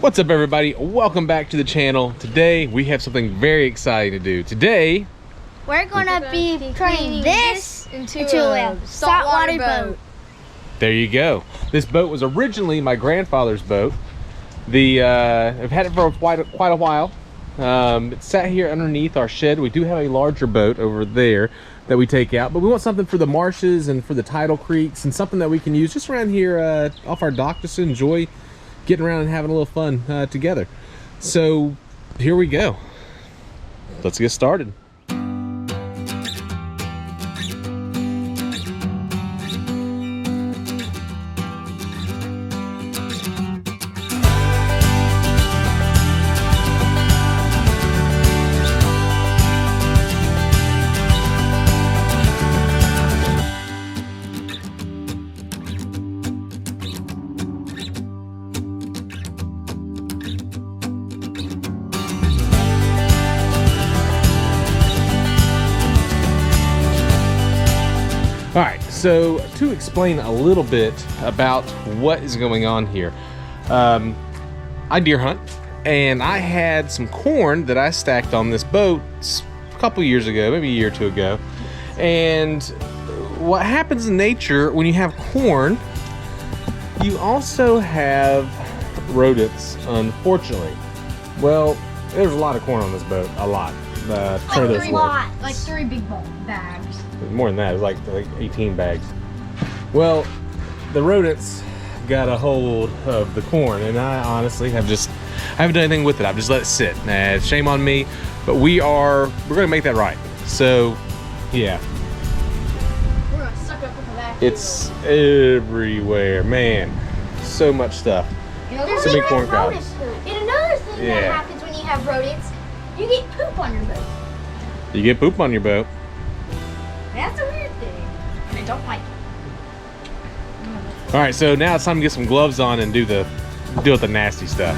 What's up, everybody? Welcome back to the channel. Today we have something very exciting to do. Today we're gonna be turning this into a saltwater boat. There you go. This boat was originally my grandfather's boat. I've had it for quite a while. It sat here underneath our shed. We do have a larger boat over there that we take out, but we want something for the marshes and for the tidal creeks and something that we can use just around here off our dock, just to enjoy getting around and having a little fun together. So here we go. Let's get started. All right, so to explain a little bit about what is going on here, I deer hunt, and I had some corn that I stacked on this boat a couple years ago, maybe a year or two ago. And what happens in nature when you have corn, you also have rodents, unfortunately. Well, there's a lot of corn on this boat, a lot. Like three big bags. More than that, it was like 18 bags. Well, the rodents got a hold of the corn, and I honestly I haven't done anything with it. I've just let it sit. Shame on me, but we're gonna make that right. So yeah, We're gonna suck it up with a vacuum. it's everywhere, man. So much stuff. So many corn cobs. And another thing that happens when you have rodents, you get poop on your boat. You get poop on your boat. That's a weird thing. And I don't like it. All right, so now it's time to get some gloves on and deal with the nasty stuff.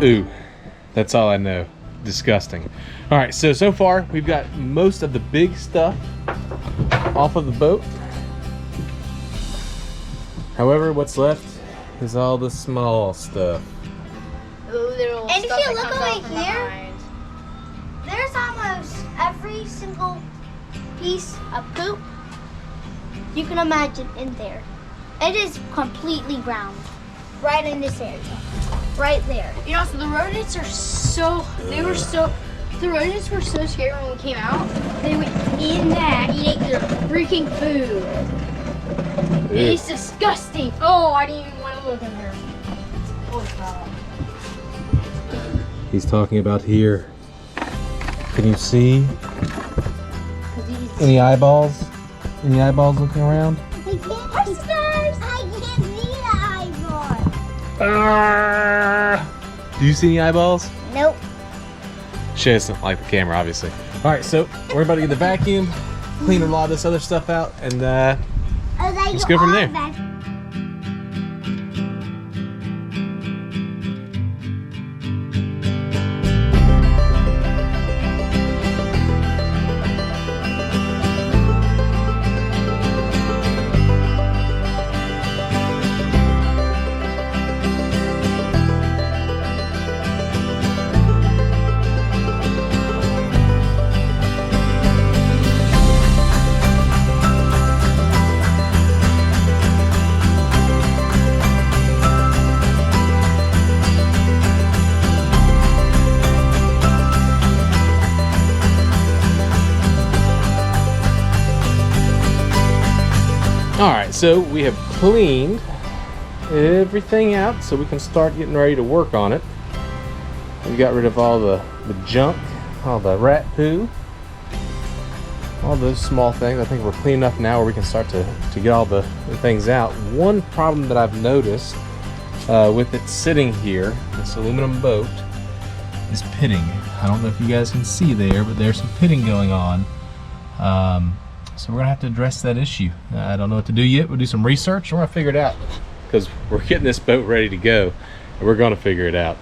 Ooh, that's all I know. Disgusting. All right, so far we've got most of the big stuff off of the boat. However, what's left is all the small stuff. And if you look over here, there's almost every single piece of poop you can imagine in there. It is completely round, right in this area. Right there. You know, so the rodents were so scary when we came out. They were in that eating their freaking food. It is disgusting. Oh, I didn't even want to look in there. Holy cow. He's talking about here. Can you see any eyeballs? Any eyeballs looking around? Do you see any eyeballs? Nope. She doesn't like the camera, obviously. All right, so we're about to get the vacuum, clean a lot of this other stuff out, and let's go from there. All right, so we have cleaned everything out so we can start getting ready to work on it. We got rid of all the junk, all the rat poo, all those small things. I think we're clean enough now where we can start to get all the things out. One problem that I've noticed with it sitting here, this aluminum boat, is pitting. I don't know if you guys can see there, but there's some pitting going on. So we're gonna have to address that issue. I don't know what to do yet. We'll do some research and we're gonna figure it out, because we're getting this boat ready to go and we're gonna figure it out.